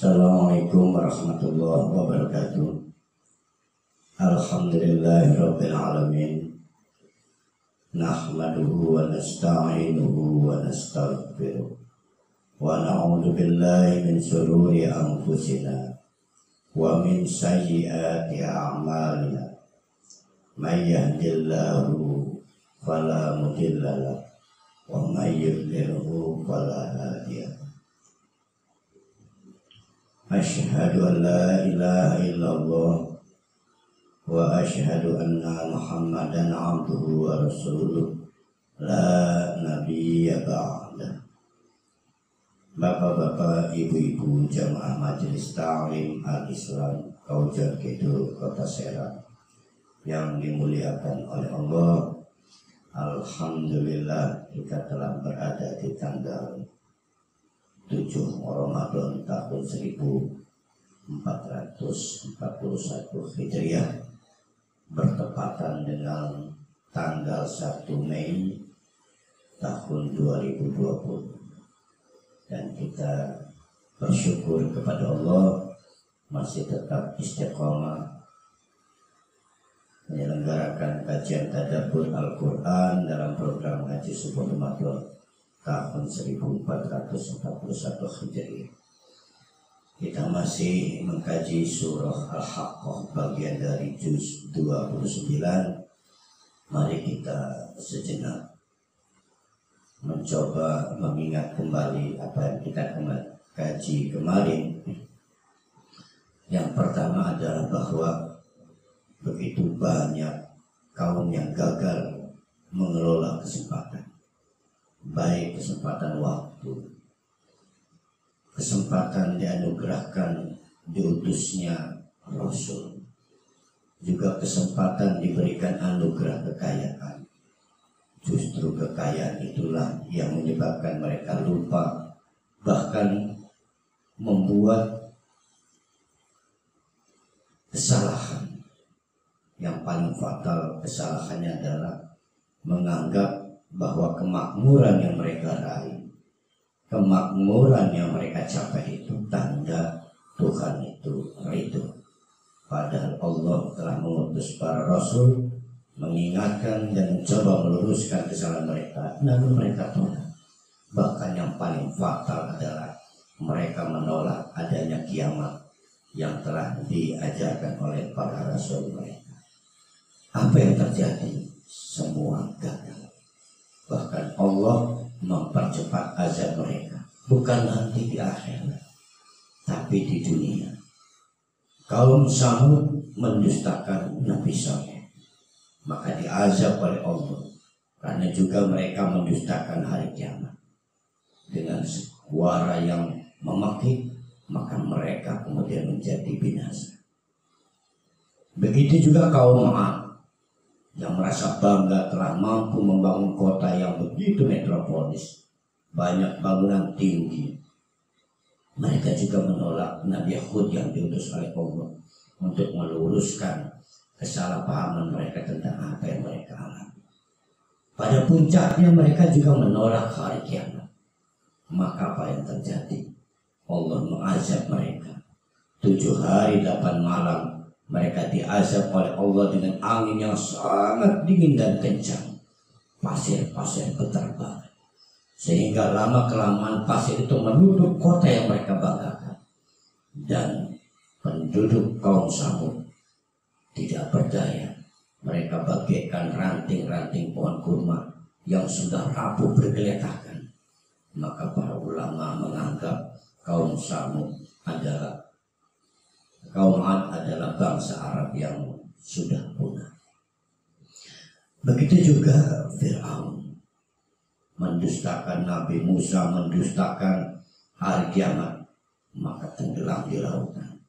Assalamualaikum warahmatullahi wabarakatuh. Alhamdulillahirabbil alamin. Nahmaduhu wa nasta'inuhu wa nastaghfiruh. Wa na'udzu billahi min shururi anfusina wa min sayyiati a'malina. May yahdihillahu fala mudilla lahu wa may yudlilhu fala hadiya lahu. Asyhadu an la ilaha illallah wa asyhadu anna Muhammadan abduhu wa rasuluh la nabiyya ba'da. Bapak-bapak, ibu-ibu jamaah Majelis Ta'lim Al-Islam Kaujar Kidul Kota Serang yang dimuliakan oleh Allah, alhamdulillah kita telah berada di tanggal 7 Ramadan tahun 1441 Hijriah bertepatan dengan tanggal 1 Mei tahun 2020, dan kita bersyukur kepada Allah masih tetap istiqomah menyelenggarakan kajian tadabbur Al-Quran dalam program Haji Subuh Ramadan tahun 1441 Hijriah. Kita masih mengkaji surah Al-Haqqah bagian dari juz 29. Mari kita sejenak mencoba mengingat kembali apa yang kita kaji kemarin. Yang pertama adalah bahwa begitu banyak kaum yang gagal mengelola kesempatan, baik kesempatan waktu, kesempatan dianugerahkan diutusnya Rasul, juga kesempatan diberikan anugerah kekayaan. Justru kekayaan itulah yang menyebabkan mereka lupa, bahkan membuat kesalahan. Yang paling fatal kesalahannya adalah menganggap bahwa kemakmuran yang mereka raih, kemakmuran yang mereka capai itu tanda Tuhan itu ridho. Padahal Allah telah mengutus para rasul mengingatkan dan mencoba meluruskan kesalahan mereka, namun mereka tolak. Bahkan yang paling fatal adalah mereka menolak adanya kiamat yang telah diajarkan oleh para rasul mereka. Apa yang terjadi? Semua gagal. Bahkan Allah mempercepat azab mereka, bukan nanti di akhirat, tapi di dunia. Kaum Samud mendustakan Nabi Saleh, maka diazab oleh Allah karena juga mereka mendustakan hari kiamat. Dengan suara yang memaki, maka mereka kemudian menjadi binasa. Begitu juga kaum Ad yang merasa bangga telah mampu membangun kota yang begitu metropolis, banyak bangunan tinggi. Mereka juga menolak Nabi Hud yang diutus oleh Allah untuk meluruskan kesalahpahaman mereka tentang apa yang mereka alami. Pada puncaknya mereka juga menolak hari kiamat. Maka apa yang terjadi? Allah mengazab mereka 7 hari 8 malam. Mereka diazab oleh Allah dengan angin yang sangat dingin dan kencang. Pasir-pasir berterbangan, sehingga lama-kelamaan pasir itu menutup kota yang mereka banggakan. Dan penduduk kaum Samud tidak berdaya. Mereka bagaikan ranting-ranting pohon kurma yang sudah rapuh bergeletakan. Maka para ulama menganggap kaum Samud adalah kaum Ad adalah bangsa Arab yang sudah punah. Begitu juga Fir'aun mendustakan Nabi Musa, mendustakan hari kiamat, maka tenggelam di lautan.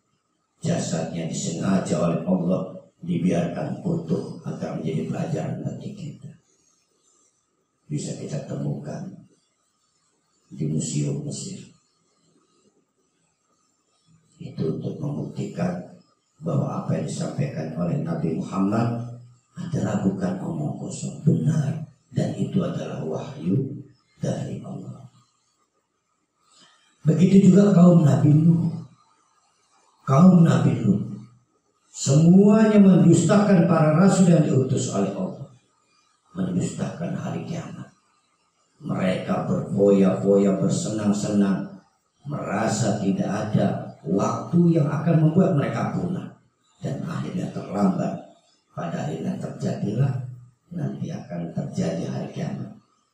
Jasadnya disengaja oleh Allah dibiarkan utuh agar menjadi pelajaran bagi kita. Bisa kita temukan di museum Mesir. Itu untuk membuktikan bahwa apa yang disampaikan oleh Nabi Muhammad adalah bukan omong kosong, benar, dan itu adalah wahyu dari Allah. Begitu juga kaum Nabi Nuh kaum Nabi Lut, semuanya mendustakan para rasul yang diutus oleh Allah, mendustakan hari kiamat. Mereka berfoya-foya, bersenang-senang, merasa tidak ada waktu yang akan membuat mereka punah, dan akhirnya terlambat. Pada akhirnya terjadilah, nanti akan terjadi hari kiamat.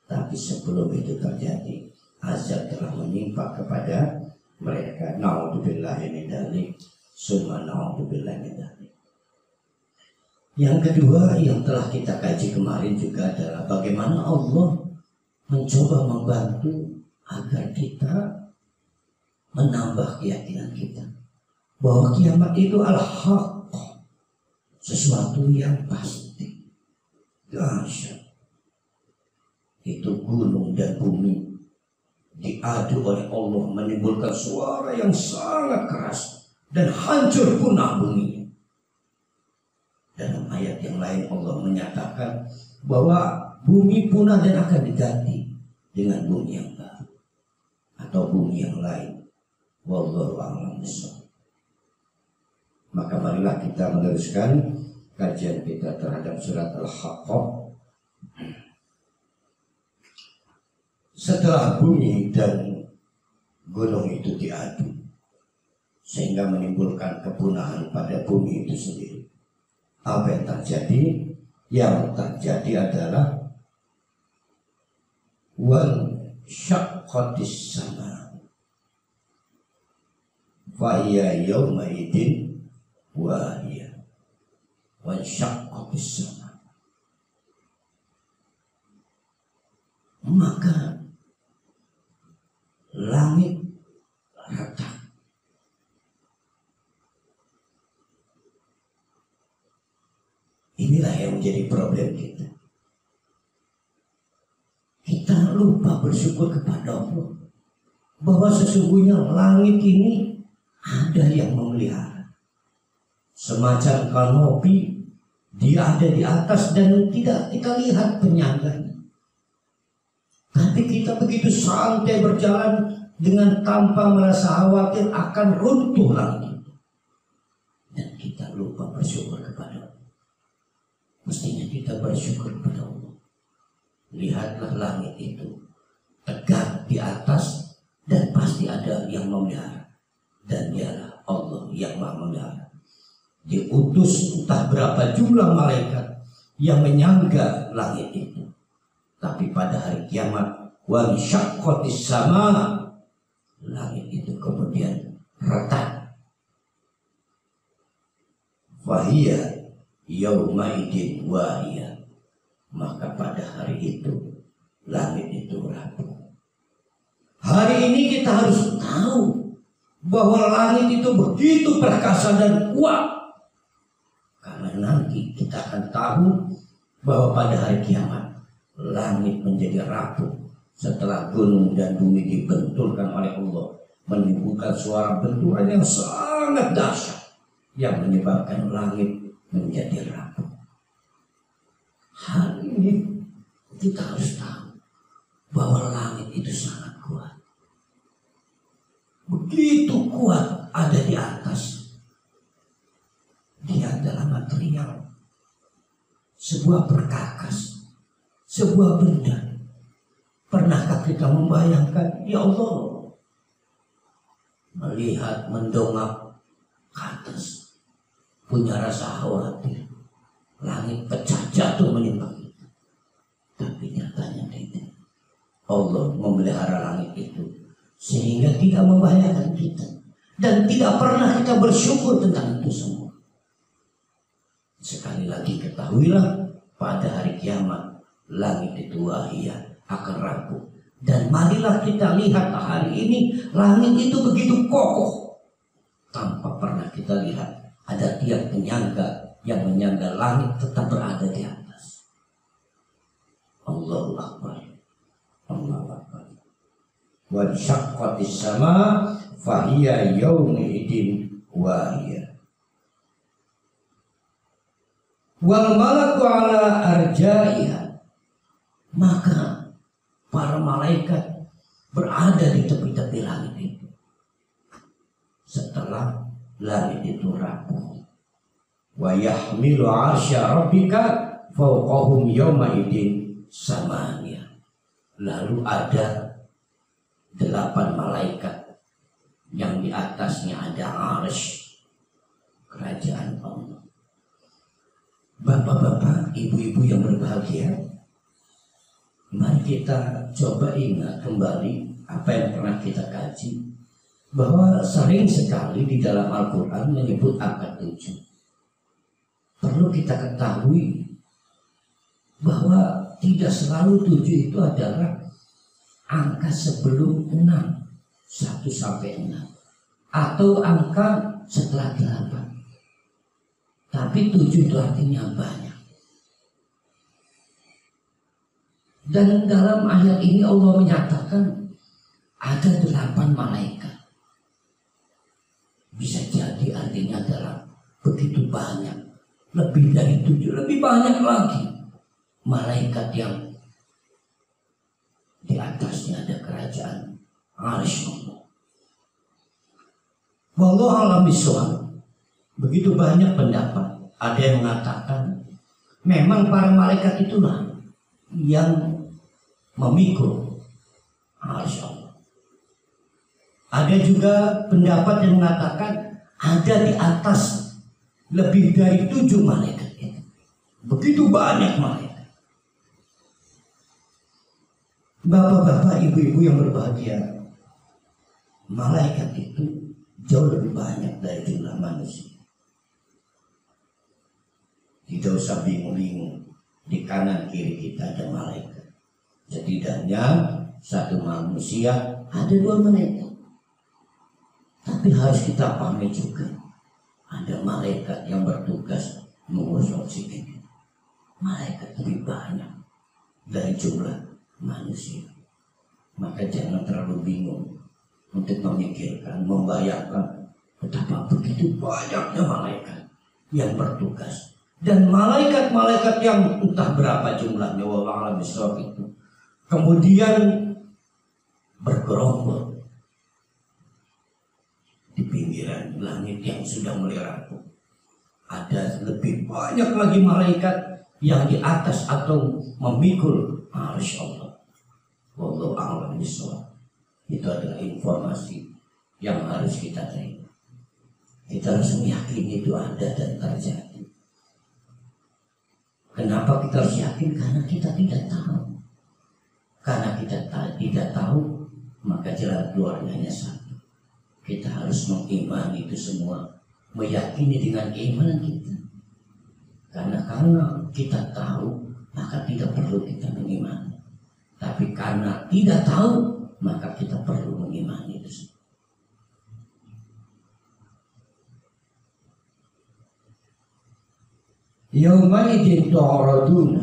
Tapi sebelum itu terjadi, azab telah menimpa kepada mereka. Na'udzubillahi min dzalik, summa na'udzubillahi min dzalik. Yang kedua yang telah kita kaji kemarin juga adalah bagaimana Allah mencoba membantu agar kita menambah keyakinan kita bahwa kiamat itu al-haq, sesuatu yang pasti, dahsyat. Itu gunung dan bumi diadu oleh Allah, menimbulkan suara yang sangat keras dan hancur punah bumi. Dalam ayat yang lain Allah menyatakan bahwa bumi punah dan akan diganti dengan bumi yang baru atau bumi yang lain. Wallahu a'lam bishawab. Maka marilah kita meneruskan kajian kita terhadap surat Al-Haqqah. Setelah bumi dan gunung itu diadu sehingga menimbulkan kepunahan pada bumi itu sendiri, apa yang terjadi? Yang terjadi adalah wal syaqqatis sama fa hiya yawma idin wahiyah. Wal syaqqatis sama, maka langit retak. Inilah yang menjadi problem kita. Kita lupa bersyukur kepada Allah bahwa sesungguhnya langit ini ada yang memelihara. Semacam kanopi, dia ada di atas dan tidak kita lihat penyangganya. Tapi kita begitu santai berjalan dengan tanpa merasa khawatir akan runtuh langit. Dan kita lupa bersyukur kepada Allah. Mestinya kita bersyukur kepada Allah. Lihatlah langit itu tegak di atas dan pasti ada yang memelihara. Dan dialah Allah yang Maha memelihara. Diutus entah berapa jumlah malaikat yang menyangga langit itu. Tapi pada hari kiamat, wal syaqqatis sama, langit itu kemudian retak. Wahiyah yauma idin wahiyah, maka pada hari itu langit itu rapuh. Hari ini kita harus tahu bahwa langit itu begitu perkasa dan kuat, karena nanti kita akan tahu bahwa pada hari kiamat langit menjadi rapuh setelah gunung dan bumi dibenturkan oleh Allah, menimbulkan suara benturan yang sangat dahsyat yang menyebabkan langit menjadi rapuh. Hari ini kita harus tahu bahwa langit itu sangat kuat. Begitu kuat ada di atas. Dia adalah material, sebuah perkakas, sebuah benda. Pernahkah kita membayangkan, ya Allah, melihat mendongak ke atas, punya rasa khawatir, langit pecah jatuh menimpa kita. Tapi nyatanya tidak. Allah memelihara langit itu sehingga tidak membahayakan kita, dan tidak pernah kita bersyukur tentang itu semua. Sekali lagi ketahuilah, pada hari kiamat langit itu wahiyah, akan rapuh. Dan marilah kita lihat hari ini langit itu begitu kokoh, tanpa pernah kita lihat ada tiang penyangga yang menyangga langit tetap berada di atas. Allahu Akbar, Allahu Akbar. Wa syaqqatis sama fahiya yaumidin wahiyah. Wal malaku ala arjaiha, maka para malaikat berada di tepi-tepi langit itu. Setelah langit itu rapuh. Wa yahmilu 'arsya rabbika fawqahum yawma idin samania. Lalu ada 8 malaikat yang di atasnya ada arsy kerajaan Allah. Bapak-bapak, ibu-ibu yang berbahagia, mari kita coba ingat kembali apa yang pernah kita kaji, bahwa sering sekali di dalam Al-Quran menyebut angka 7. Perlu kita ketahui bahwa tidak selalu 7 itu adalah angka sebelum 6, 1 sampai 6, atau angka setelah 8. Tapi 7 itu artinya banyak. Dan dalam ayat ini Allah menyatakan ada 8 malaikat. Bisa jadi artinya adalah begitu banyak, lebih dari 7, lebih banyak lagi malaikat yang di atasnya ada kerajaan arsy Allah. Wallahu a'lam bishawab. Begitu banyak pendapat. Ada yang mengatakan memang para malaikat itulah yang memikul arsy Allah. Ada juga pendapat yang mengatakan ada di atas lebih dari 7 malaikat itu. Begitu banyak malaikat. Bapak-bapak, ibu-ibu yang berbahagia, malaikat itu jauh lebih banyak dari jumlah manusia. Tidak usah bingung-bingung, di kanan kiri kita ada malaikat. Setidaknya satu manusia ada 2 malaikat. Tapi harus kita pahami juga, ada malaikat yang bertugas mengurus oksigen. Malaikat lebih banyak dari jumlah manusia. Maka jangan terlalu bingung untuk memikirkan, membayangkan betapa begitu banyaknya malaikat yang bertugas. Dan malaikat-malaikat yang entah berapa jumlahnya, wallahu a'lam bishawab itu, kemudian bergerombol di pinggiran langit yang sudah mulai rapuh. Ada lebih banyak lagi malaikat yang di atas atau memikul arsy Allah. Wallahu a'lam bishawab. Itu adalah informasi yang harus kita terima. Kita harus meyakini itu ada dan terjadi. Kenapa kita harus yakin? Karena kita tidak tahu. Karena kita tidak tahu, maka jalan keluarnya hanya satu. Kita harus mengimani itu semua, meyakini dengan keimanan kita. Karena kita tahu, maka tidak perlu kita mengimani. Tapi karena tidak tahu, maka kita perlu mengimani itu semua. Yauma idzin tu'raduna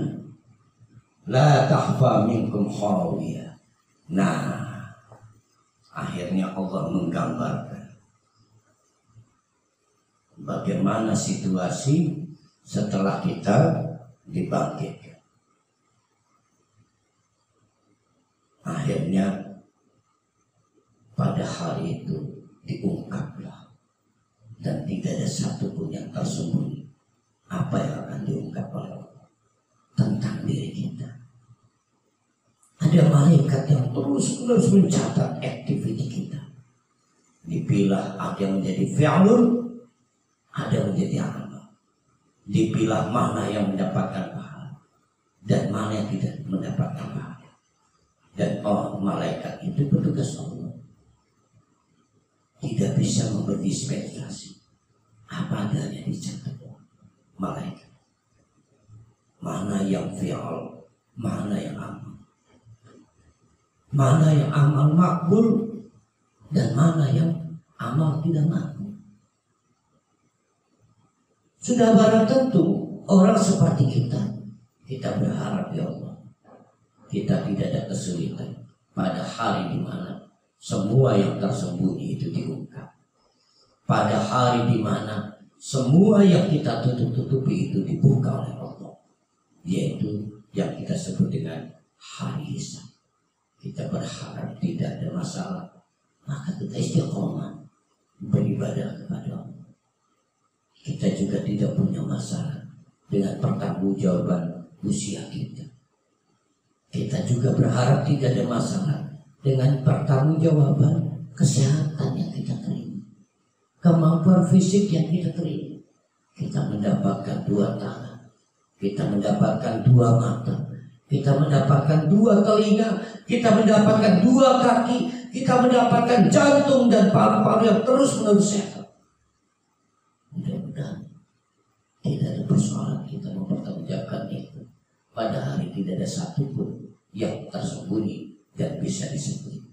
la takhfa minkum khawiyah. Nah, akhirnya Allah menggambarkan bagaimana situasi setelah kita dibangkitkan. Akhirnya pada hari itu diungkaplah, dan tidak ada satupun yang tersembunyi. Apa yang akan diungkap oleh Allah tentang diri kita? Ada malaikat yang terus mencatat aktiviti kita. Dipilah ada yang menjadi fi'lun, ada yang menjadi amal. Dipilah mana yang mendapatkan pahala dan mana yang tidak mendapatkan pahala. Dan malaikat itu petugas Allah, tidak bisa memberi dispensasi. Apa adanya dicatat malaikat. Mana yang fi'al, mana yang amal, mana yang amal makbul, dan mana yang amal tidak makbul. Sudah barang tentu orang seperti kita berharap, ya Allah, kita tidak ada kesulitan pada hari di mana semua yang tersembunyi itu diungkap. Pada hari di mana semua yang kita tutup-tutupi itu dibuka oleh Allah, yaitu yang kita sebut dengan hari hisab. Kita berharap tidak ada masalah, maka kita istiqomah beribadah kepada Allah. kita juga tidak punya masalah dengan pertanggungjawaban usia kita. Kita juga berharap tidak ada masalah dengan pertanggungjawaban kesehatan yang kita terima, kemampuan fisik yang kita terima. Kita mendapatkan 2 tangan, kita mendapatkan 2 mata, kita mendapatkan 2 telinga, kita mendapatkan 2 kaki, kita mendapatkan jantung dan paru-paru yang terus-menerus sehat. Mudah-mudahan tidak ada persoalan kita mempertanggungjawabkan itu. Pada hari tidak ada satupun yang tersembunyi dan bisa disembunyi.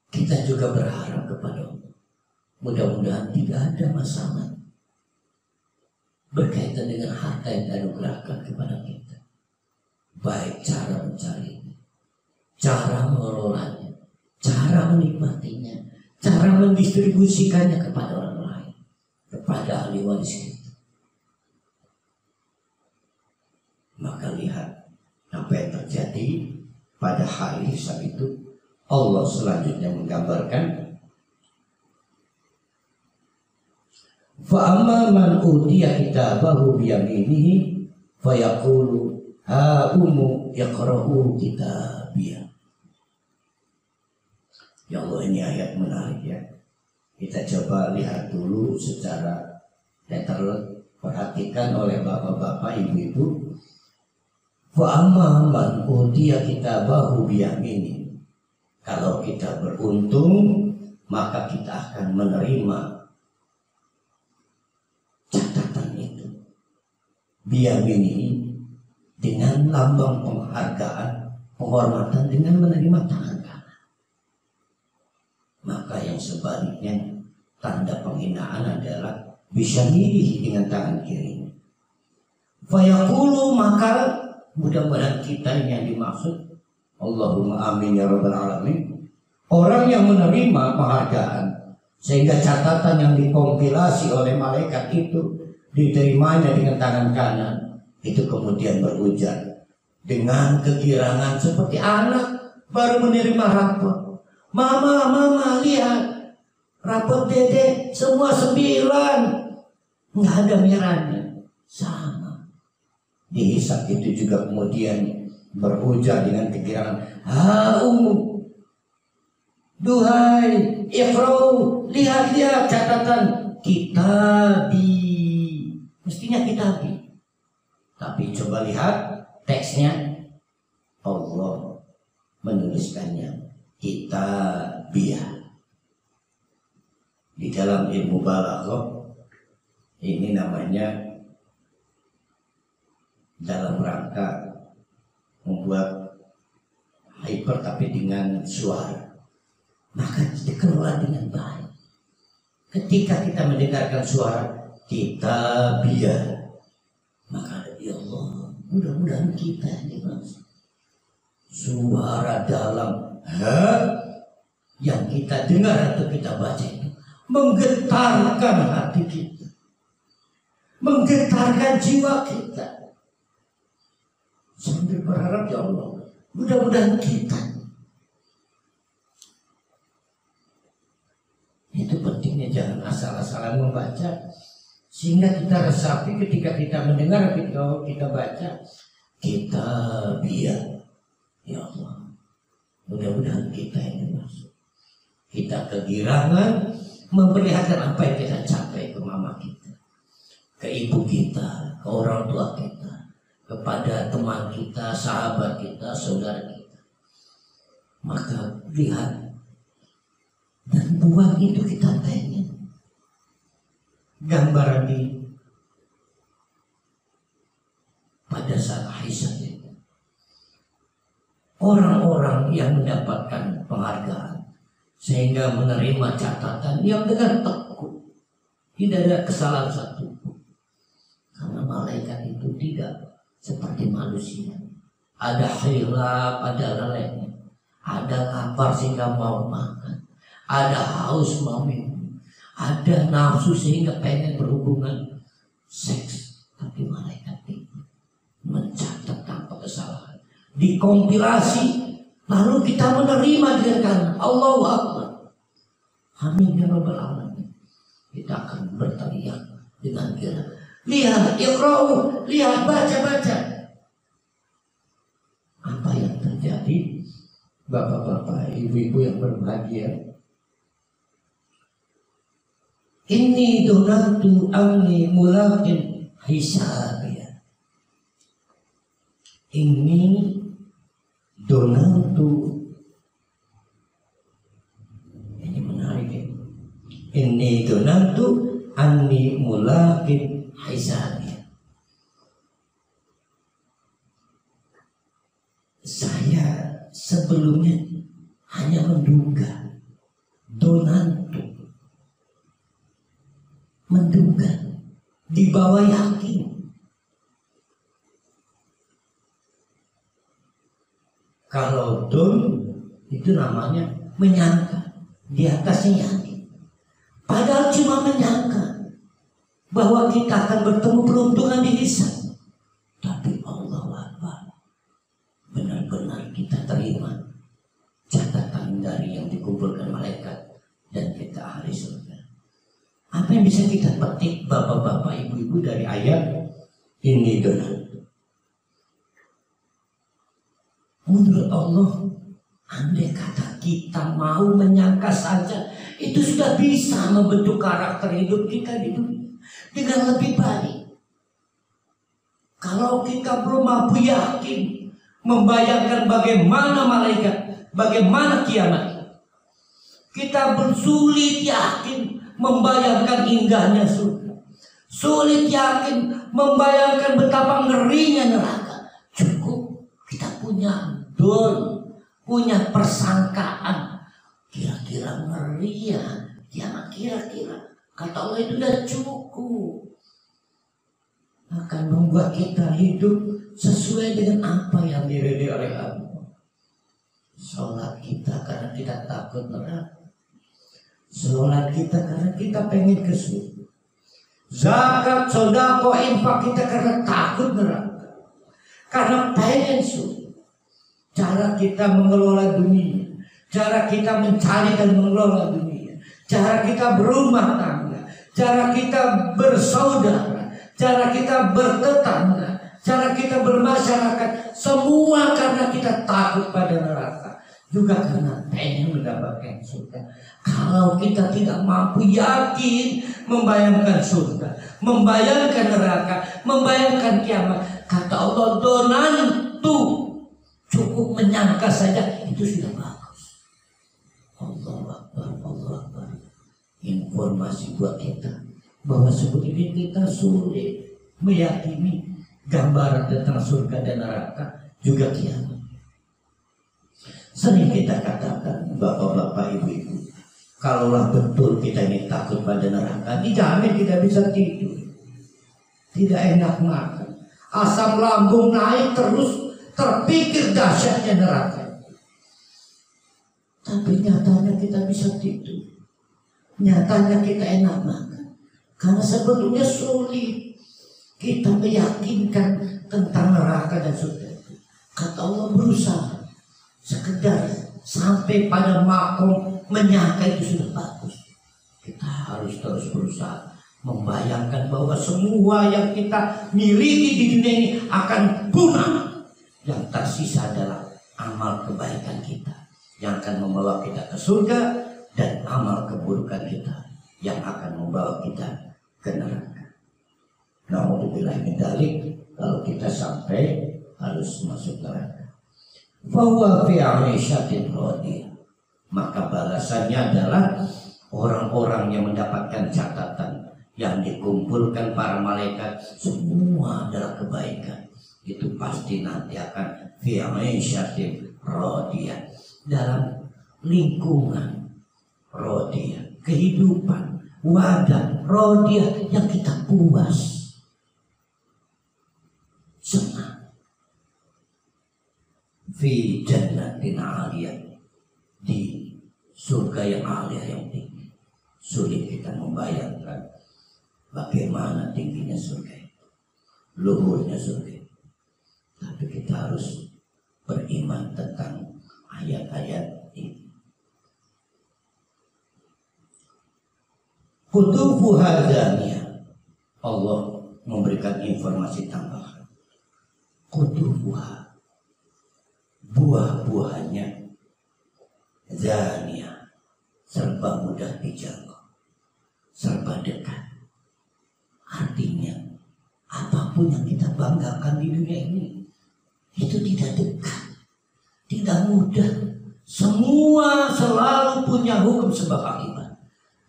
Kita juga berharap kepada Allah, mudah-mudahan tidak ada masalah berkaitan dengan harta yang dianugerahkan kepada kita, baik cara mencarinya, cara mengelolanya, cara menikmatinya, cara mendistribusikannya kepada orang lain, kepada ahli waris kita. Maka lihat apa yang terjadi pada hari hisab itu. Allah selanjutnya menggambarkan, fa'amma man utiya kitabahu biyaminihi fayaqulu ha ummu yaqra'u kitabiyah. Ya Allah, ini ayat menarik ya. Kita coba lihat dulu secara detail, perhatikan oleh bapak-bapak, ibu-ibu. Fa'amma man utiya kitabahu biyaminihi, kalau kita beruntung maka kita akan menerima catatan itu biyaminihi, dengan lambang penghargaan, penghormatan, dengan menerima tangan kanan. Maka yang sebaliknya, tanda penghinaan adalah bisyamilihi, dengan tangan kiri. Fayaqulu, maka mudah-mudahan kita ini yang dimaksud. Allahumma amin ya rabbal alamin. Orang yang menerima penghargaan sehingga catatan yang dikompilasi oleh malaikat itu diterimanya dengan tangan kanan, itu kemudian berujar dengan kegirangan seperti anak baru menerima rapor. Mama lihat rapor dede semua 9, nggak ada merahnya. Sama dihisab itu juga kemudian berujar dengan kegirangan, ha ummu, duhai iqra'u, lihat catatan kitabi. Mestinya kitabi, tapi coba lihat teksnya, Allah menuliskannya kitabiyah. Di dalam ilmu balaghah ini namanya dalam rangka membuat hyper tapi dengan suara, maka dikelola dengan baik. Ketika kita mendengarkan suara kitabiyah, maka ya Allah, mudah-mudahan kita ini suara dalam yang kita dengar atau kita baca itu menggetarkan hati kita, menggetarkan jiwa kita. Sambil berharap, ya Allah, mudah-mudahan kita. Itu pentingnya, jangan asal-asalan membaca, sehingga kita resapi ketika kita mendengar, ketika kita baca kitabiyah. Ya Allah, mudah-mudahan kita ini masuk. Kita kegirangan memperlihatkan apa yang kita capai ke mama kita, ke ibu kita, ke orang tua kita, kepada teman kita, sahabat kita, saudara kita. Maka lihat dan buat itu kita pengen gambaran di pada saat hisab itu. Orang-orang yang mendapatkan penghargaan sehingga menerima catatan yang dengan tekun, tidak ada kesalahan satu, karena malaikat itu tidak seperti manusia. Ada hilaf, ada lelehnya, ada lapar sehingga mau makan, ada haus mau minum, ada nafsu sehingga pengen berhubungan seks. Tapi malaikat itu mencatat tanpa kesalahan, dikompilasi, lalu kita menerima dengan kanan. Allahu Akbar, amin ya rabbal alamin. Kita akan berteriak dengan kira. Lihat, iqra'u, lihat, baca. Apa yang terjadi? Bapak-bapak, ibu-ibu yang berbahagia. Inni donatu anni mulaqin hisabiyah. Inni donatu. Ini menarik ya. Inni donatu anni mulaqin hisabiyah. Saya sebelumnya hanya menduga, menduga, di bawah yakin. Kalau don itu namanya menyangka, di atasnya yakin. Padahal cuma menyangka bahwa kita akan bertemu peruntungan di hisab. Tapi Allah Akbar, benar-benar kita terima catatan dari yang dikumpulkan malaikat dan kita ahli surga. Apa yang bisa kita petik bapak-bapak, ibu-ibu dari ayat ini donat? Menurut Allah, andai kata kita mau menyangka saja, itu sudah bisa membentuk karakter hidup kita di dunia dengan lebih baik. Kalau kita belum mampu yakin, membayangkan bagaimana malaikat, bagaimana kiamat, kita bersulit yakin membayangkan indahnya surga, sulit yakin membayangkan betapa ngerinya neraka. Cukup kita punya punya persangkaan, kira-kira ngeri ya kiamat, kira-kira kata Allah itu sudah cukup, akan membuat kita hidup sesuai dengan apa yang diridhoi oleh Allah. Sholat kita karena kita takut neraka, sholat kita karena kita pengen ke surga, zakat, sedekah, infak kita karena takut neraka, karena pengen surga. Cara kita mengelola dunia, cara kita mencari dan mengelola dunia, cara kita berumah tangga, cara kita bersaudara, cara kita bertetangga, cara kita bermasyarakat, semua karena kita takut pada neraka, juga karena pengen mendapatkan surga. Kalau kita tidak mampu yakin membayangkan surga, membayangkan neraka, membayangkan kiamat, kata Allah, donantu, cukup menyangka saja itu sudah bagus. Allah Akbar. Informasi buat kita bahwa sebetulnya kita sulit meyakini gambaran tentang surga dan neraka, juga kiamat. Sering kita katakan, bapak-bapak, ibu-ibu, kalaulah betul kita ini takut pada neraka, dijamin kita bisa tidur, tidak enak makan, asam lambung naik terus, terpikir dahsyatnya neraka. Tapi nyatanya kita bisa tidur, nyatanya kita enak makan, karena sebetulnya sulit kita meyakinkan tentang neraka dan surga. Kata Allah, berusaha sekedar sampai pada makom menyangka itu sudah bagus. Kita harus terus berusaha membayangkan bahwa semua yang kita miliki di dunia ini akan punah. Yang tersisa adalah amal kebaikan kita yang akan membawa kita ke surga, dan amal keburukan kita yang akan membawa kita ke neraka. Nauzubillah min dzalik, kalau kita sampai harus masuk neraka. Fahuwa fi 'aisyatin radiyah, maka balasannya adalah orang-orang yang mendapatkan catatan yang dikumpulkan para malaikat, semua adalah kebaikan. Itu pasti nanti akan fi 'aisyatin radiyah, dalam lingkungan radiyah, kehidupan wadah radiyah yang kita puas, senang. Fi jannatin 'aliyah, di surga yang aliyah, yang tinggi. Sulit kita membayangkan bagaimana tingginya surga itu, luhurnya surga. Tapi kita harus beriman tentang ayat-ayat ini. Qutufu hadaniya, Allah memberikan informasi tambahan. Qutubuha, buah-buahannya zaniyah, serba mudah dijangkau, serba dekat. Artinya apapun yang kita banggakan di dunia ini itu tidak dekat, tidak mudah. Semua selalu punya hukum sebab akibat.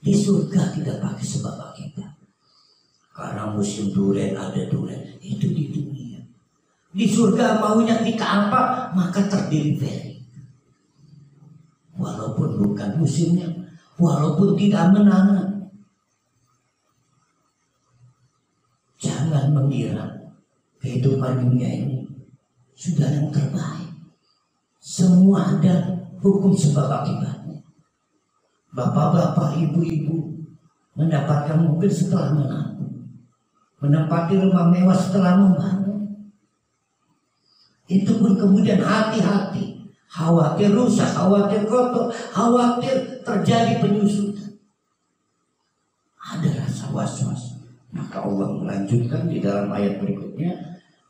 Di surga tidak pakai sebab akibat. Karena musim durian ada durian, itu di dunia. Di surga maunya kita apa, maka terdelivery. Walaupun bukan musimnya, walaupun tidak menanam. Jangan mengira kehidupan dunia ini sudah yang terbaik. Semua ada hukum sebab akibatnya. Bapak-bapak, ibu-ibu mendapatkan mobil setelah menabung, menempati rumah mewah setelah membangun. Itu pun kemudian hati-hati, khawatir rusak, khawatir kotor, khawatir terjadi penyusutan. Ada rasa was-was. Maka Allah melanjutkan di dalam ayat berikutnya.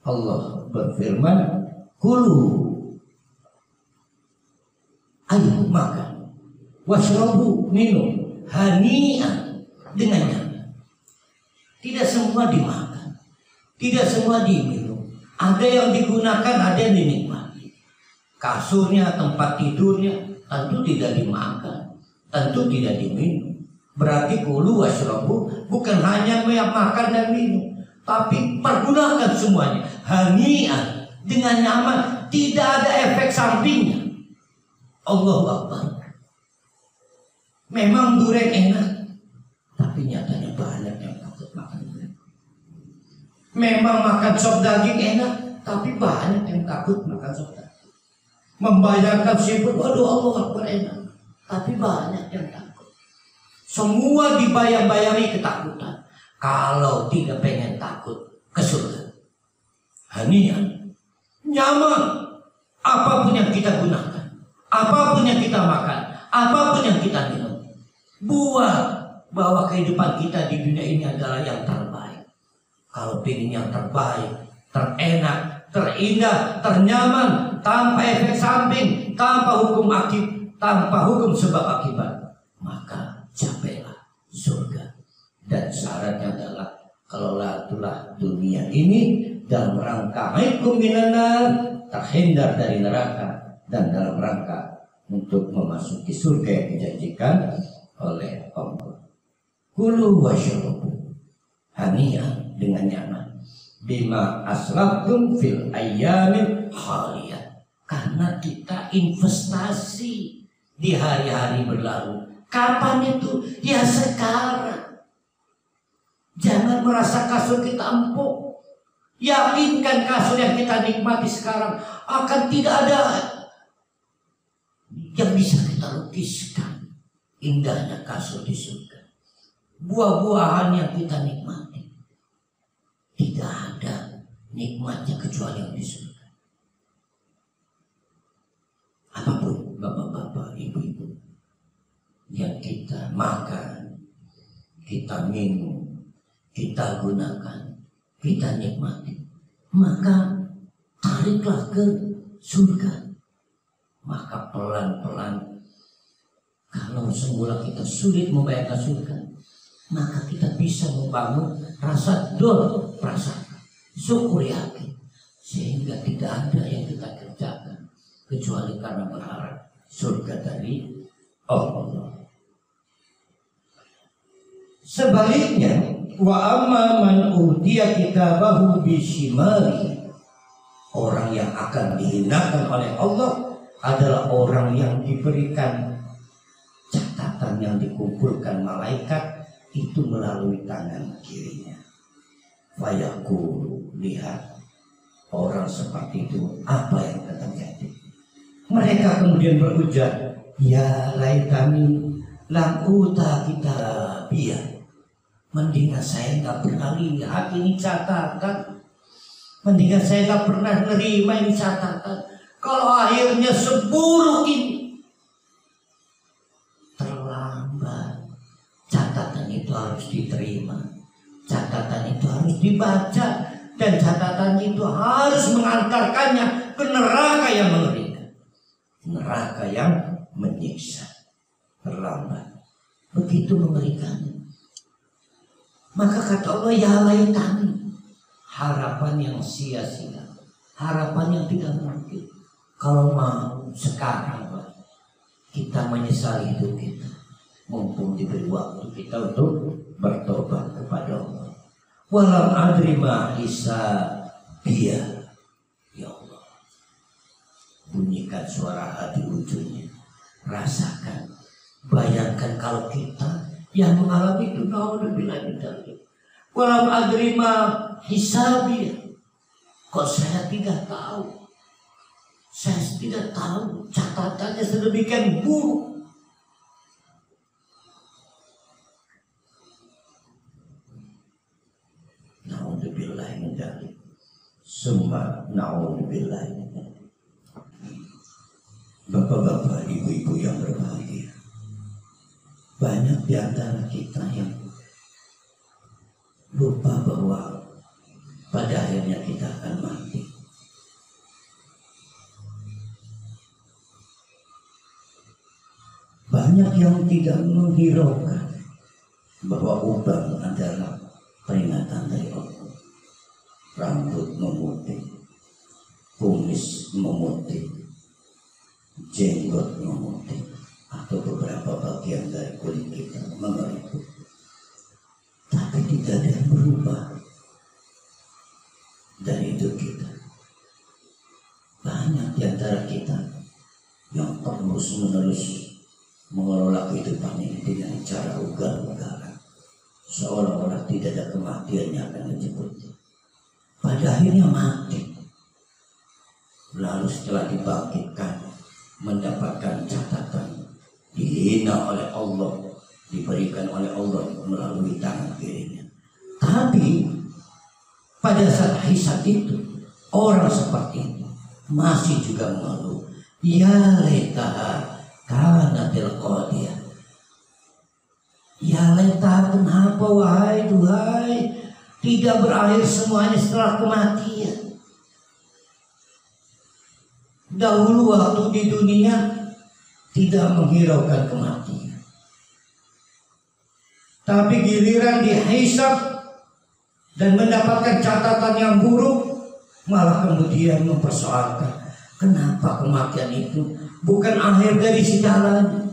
Allah berfirman, kulu, ayo makan, washrabu, minum, hani'an, dengan nyaman. Tidak semua dimakan, tidak semua diminum. Ada yang digunakan, ada yang dinikmati. Kasurnya, tempat tidurnya tentu tidak dimakan, tentu tidak diminum. Berarti kulu washrabu bukan hanya makan dan minum, tapi pergunakan semuanya hani'an, dengan nyaman, tidak ada efek sampingnya. Allahu Akbar. Memang durian enak, tapi nyatanya banyak yang takut makan durian. Memang makan sop daging enak, tapi banyak yang takut makan sop daging. Membayangkan seafood, waduh Allahu Akbar enak, tapi banyak yang takut. Semua dibayang-bayangi ketakutan. Kalau tidak pengen takut ke surga, hanian, nyaman, apapun yang kita gunakan, apapun yang kita makan, apapun yang kita minum, buat bahwa kehidupan kita di dunia ini adalah yang terbaik. Kalau pengen yang terbaik, terenak, terindah, ternyaman, tanpa efek samping, tanpa hukum sebab akibat, maka capailah surga. Dan syaratnya adalah kelolatulah dunia ini dalam rangka aikum minanar, terhindar dari neraka, dan dalam rangka untuk memasuki surga yang dijanjikan oleh Allah. Kulu wasyarabu hani'an, dengan nyaman, bima aslaftum fil ayyamil khaliyah, karena kita investasi di hari-hari berlalu. Kapan itu? Ya sekarang. Jangan merasa kasur kita empuk. Yakinkan kasur yang kita nikmati sekarang akan tidak ada yang bisa kita lukiskan indahnya kasur di surga. Buah-buahan yang kita nikmati, tidak ada nikmatnya kecuali yang di surga. Apapun bapak-bapak, ibu-ibu yang kita makan, kita minum, kita gunakan, kita nikmati, maka tariklah ke surga. Maka pelan-pelan, kalau semula kita sulit membayangkan surga, maka kita bisa membangun rasa prasangka, syukur, yakin, sehingga tidak ada yang kita kerjakan kecuali karena berharap surga dari Allah. Sebaliknya, wa amma man utiya kitabahu bishimali, orang yang akan dihinakan oleh Allah adalah orang yang diberikan catatan yang dikumpulkan malaikat itu melalui tangan kirinya. Fayaqulu, lihat orang seperti itu apa yang akan terjadi. Mereka kemudian berujar, ya laitani lam uta kitabiyah, mendingan saya nggak pernah lihat ini catatan, mendingan saya nggak pernah nerima ini catatan. Kalau akhirnya seburuk ini, terlambat. Catatan itu harus diterima, catatan itu dibaca, dan catatan itu harus mengantarkannya ke neraka yang mengerikan, neraka yang menyiksa. Terlambat, begitu mengerikannya. Maka kata Allah, ya laitani, harapan yang sia-sia, harapan yang tidak mungkin. Kalau mau sekarang kita menyesali hidup kita, mumpung diberi waktu kita untuk bertobat kepada Allah. Walam adri ma hisabiyah, ya Allah, bunyikan suara hati ujungnya, rasakan, bayangkan kalau kita yang mengalami itu, naudzubillah min dzalik. Walam adri ma hisabiyah, kok saya tidak tahu, saya tidak tahu catatannya sedemikian buruk. Naudzubillah min dzalik. Summa naudzubillah min dzalik. Bapak-bapak, ibu-ibu yang berbahagia, banyak di antara kita yang lupa bahwa pada akhirnya kita akan mati. Banyak yang tidak menghiraukan bahwa ubang adalah peringatan dari Allah. Rambut memutih, kumis memutih, jenggot memutih, atau beberapa bagian dari kulit kita mengeriput, tapi tidak ada yang berubah dari hidup kita. Banyak di antara kita yang terus-menerus mengelola kehidupan ini dengan cara ugal-ugalan, seolah-olah tidak ada kematian yang akan menjemputnya. Pada akhirnya mati, lalu setelah dibangkitkan mendapatkan catatan, dihina oleh Allah, diberikan oleh Allah melalui tangan kirinya. Tapi pada saat hisab itu, orang seperti itu masih juga mengeluh, ya laitaha kanatil qadiyah. Ya laitaha, kenapa wahai duhai tidak berakhir semuanya setelah kematian. Dahulu waktu di dunia tidak menghiraukan kematian, tapi giliran dihisab dan mendapatkan catatan yang buruk, malah kemudian mempersoalkan kenapa kematian itu bukan akhir dari segalanya,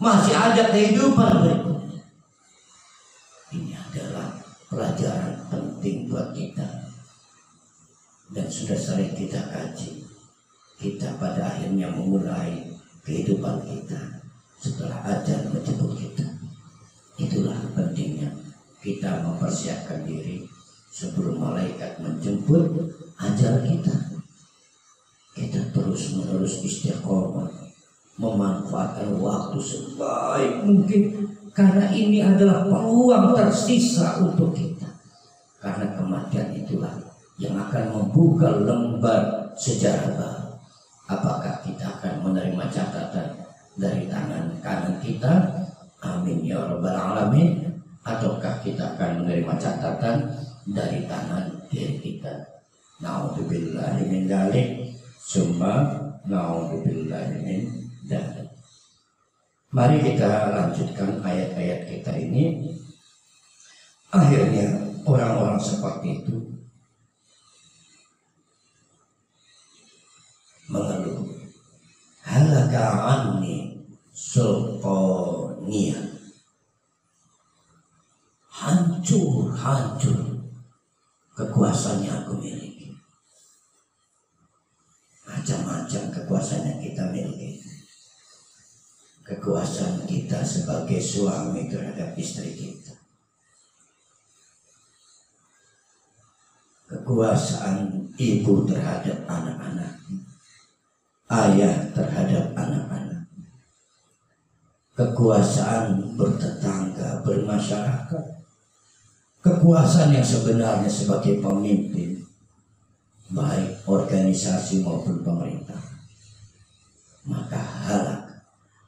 masih ada kehidupan berikutnya. Ini adalah pelajaran penting buat kita, dan sudah sering kita kaji. Kita pada akhirnya memulai kehidupan kita setelah ajal menjemput kita. Itulah pentingnya kita mempersiapkan diri sebelum malaikat menjemput ajal kita. Kita terus menerus istiqomah, memanfaatkan waktu sebaik mungkin, karena ini adalah peluang tersisa untuk kita. Karena kematian itulah yang akan membuka lembar sejarah baru. Apakah kita akan menerima catatan dari tangan kanan kita? Amin ya rabbal alamin. Ataukah kita akan menerima catatan dari tangan kiri kita? Naudzubillahi min dzalik. Summa naudzubillahi min dzalik. Mari kita lanjutkan ayat-ayat kita ini. Akhirnya orang-orang seperti itu mengeluh, halaka anni sultaniya, hancur kekuasaan yang aku miliki. Macam-macam kekuasaan yang kita miliki. Kekuasaan kita sebagai suami terhadap istri kita, kekuasaan ibu terhadap anak-anak, ayah terhadap anak-anak, kekuasaan bertetangga, bermasyarakat, kekuasaan yang sebenarnya sebagai pemimpin, baik organisasi maupun pemerintah. Maka halak,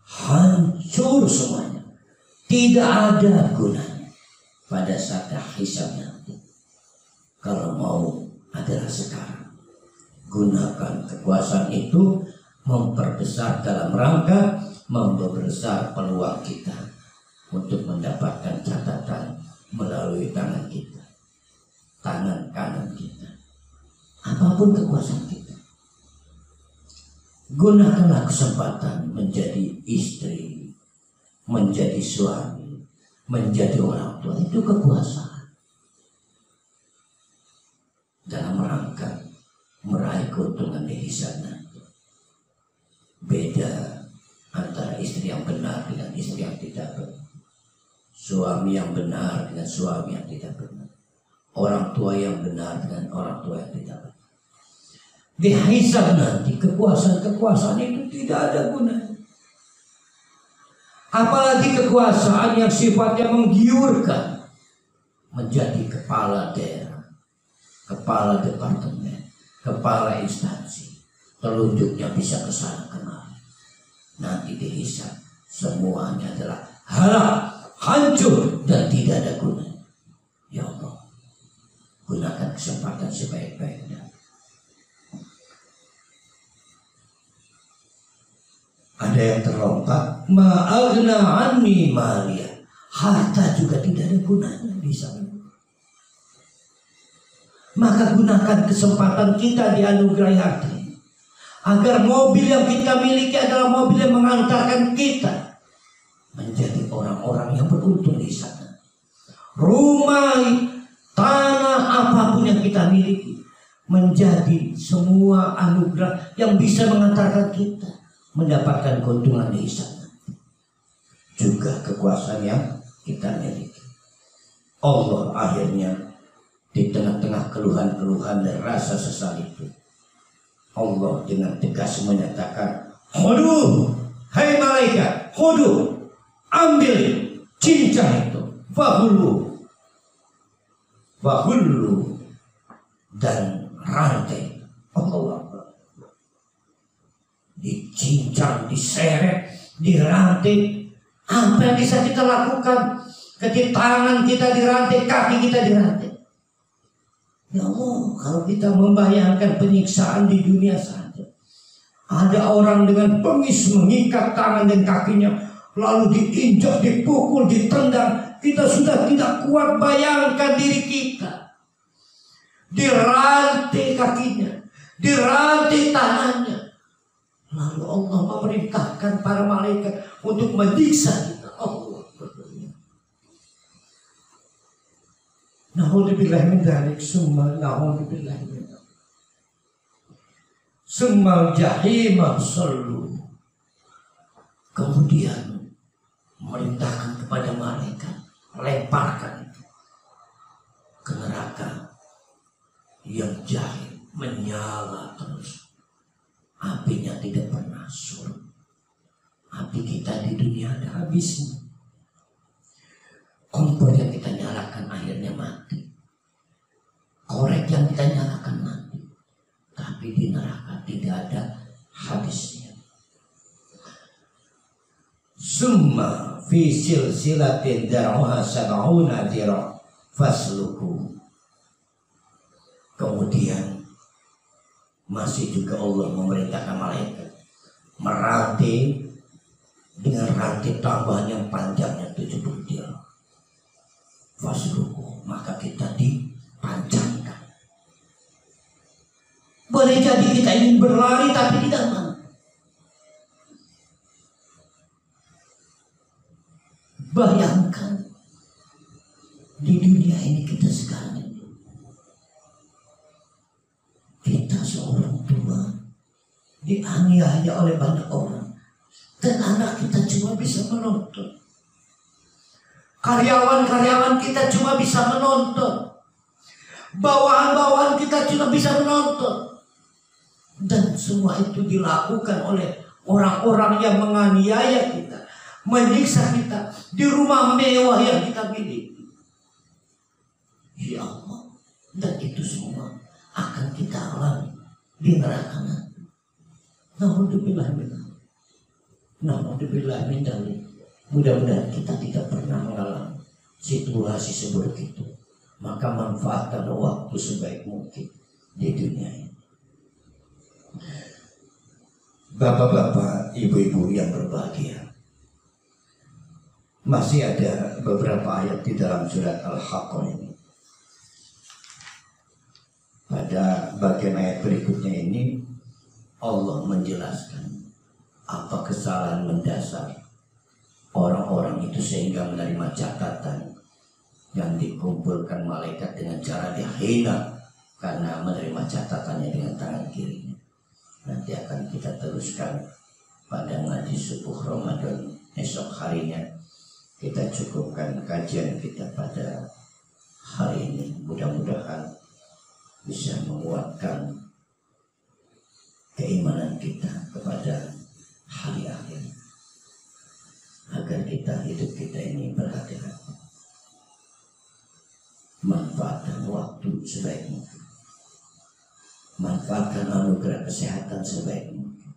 hancur semuanya, tidak ada gunanya pada saat hisab nanti. Kalau mau adalah sekarang. Gunakan kekuasaan itu memperbesar dalam rangka membesar peluang kita untuk mendapatkan catatan melalui tangan kita, tangan kanan kita. Apapun kekuasaan kita, gunakanlah kesempatan menjadi istri, menjadi suami, menjadi orang tua. Itu kekuasaan dalam rangka meraih keuntungan di sana. Beda antara istri yang benar dengan istri yang tidak benar, suami yang benar dengan suami yang tidak benar, orang tua yang benar dengan orang tua yang tidak benar. Di hisab nanti kekuasaan itu tidak ada gunanya. Apalagi kekuasaan yang sifatnya menggiurkan, menjadi kepala daerah, kepala departemen, kepala instansi, telunjuknya bisa kesana kemari. Nanti dihisab semuanya adalah halal, hancur dan tidak ada gunanya. Ya Allah, gunakan kesempatan sebaik-baiknya. Ada yang terlompat, ma'aghna anni maliya. Harta juga tidak ada gunanya di sana. Maka gunakan kesempatan kita dianugerahi harta ini, agar mobil yang kita miliki adalah mobil yang mengantarkan kita menjadi orang-orang yang beruntung di sana. Rumah, tanah, apapun yang kita miliki menjadi semua anugerah yang bisa mengantarkan kita mendapatkan keuntungan di sana. Juga kekuasaan yang kita miliki. Allah akhirnya di tengah-tengah keluhan-keluhan dan rasa sesal itu, Allah dengan tegas menyatakan, "Khudu, hai malaikat, khudu, ambil cincang itu, fahulu, dan rantai." Allah dicincang, diseret, dirantai. Apa yang bisa kita lakukan ketika tangan kita dirantai, kaki kita dirantai? Ya Allah, kalau kita membayangkan penyiksaan di dunia saja, ada orang dengan pengis mengikat tangan dan kakinya, lalu diinjak, dipukul, ditendang, kita sudah tidak kuat bayangkan diri kita dirantai kakinya, dirantai tangannya. Lalu Allah memerintahkan para malaikat untuk menyiksa kita. Allah berfirman, na'udzubillahi min dzalik, summa na'udzubillahi min dzalik, summa jahima sallu. Kemudian memerintahkan kepada malaikat, lemparkan itu ke neraka yang jahim, menyala terus. Apinya tidak pernah surut. Api kita di dunia ada habisnya. Kompor yang kita nyalakan akhirnya mati. Korek yang kita nyalakan mati. Tapi di neraka tidak ada habisnya. Summa fi silsilatin dar'uha sab'una dhira' fasluku. Kemudian masih juga Allah memerintahkan malaikat merantai dengan rantai tambahan yang panjangnya 70 dhira'. Fasluku, maka kita dipancangkan. Boleh jadi kita ingin berlari tapi tidak mampu. Bayangkan di dunia ini kita sekarang ini, kita seorang tua dianiaya oleh banyak orang dan anak kita cuma bisa menonton. Karyawan-karyawan kita cuma bisa menonton. Bawahan-bawahan kita cuma bisa menonton. Dan semua itu dilakukan oleh orang-orang yang menganiaya kita, menyiksa kita di rumah mewah yang kita miliki. Ya Allah, dan itu semua akan kita alami di neraka nanti. Na'udzubillah min dzalik. Mudah-mudahan kita tidak pernah mengalami situasi seburuk itu. maka manfaatkan waktu sebaik mungkin di dunia ini. Bapak-bapak, ibu-ibu yang berbahagia, masih ada beberapa ayat di dalam surat Al-Haqqah ini. Pada bagian ayat berikutnya ini Allah menjelaskan apa kesalahan mendasar orang-orang itu sehingga menerima catatan yang dikumpulkan malaikat dengan cara dihina karena menerima catatannya dengan tangan kirinya. Nanti akan kita teruskan pada ngaji subuh Ramadan esok harinya. Kita cukupkan kajian kita pada hari ini. Mudah-mudahan bisa menguatkan keimanan kita kepada hari akhir, agar hidup kita ini berhati-hati. Manfaatkan waktu sebaik mungkin, manfaatkan anugerah kesehatan sebaik mungkin,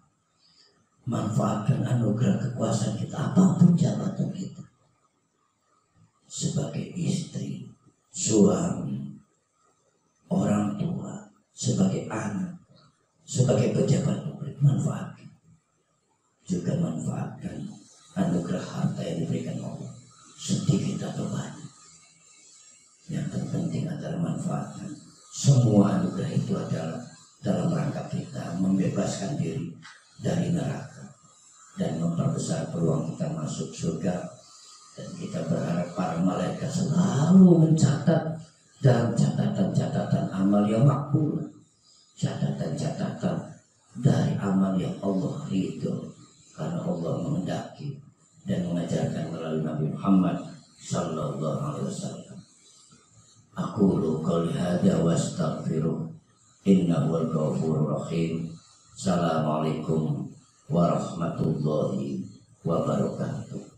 manfaatkan anugerah kekuasaan kita, apapun jabatan kita, sebagai istri, suami, orang tua, sebagai anak, sebagai pejabat publik. Manfaatkan juga, manfaatkan anugerah harta yang diberikan Allah, sedikit atau banyak. Yang terpenting adalah manfaatkan. Semua anugerah itu adalah dalam rangka kita membebaskan diri dari neraka dan memperbesar peluang kita masuk surga. Dan kita berharap para malaikat selalu mencatat dalam catatan-catatan amal yang makbul, catatan-catatan dari amal yang Allah ridho, karena Allah menghendaki dan mengajarkan melalui Nabi Muhammad sallallahu alaihi wasallam. Aqulu qouli hadza wa astaghfiruh innahu ghafurur rahim. Assalamualaikum warahmatullahi wabarakatuh.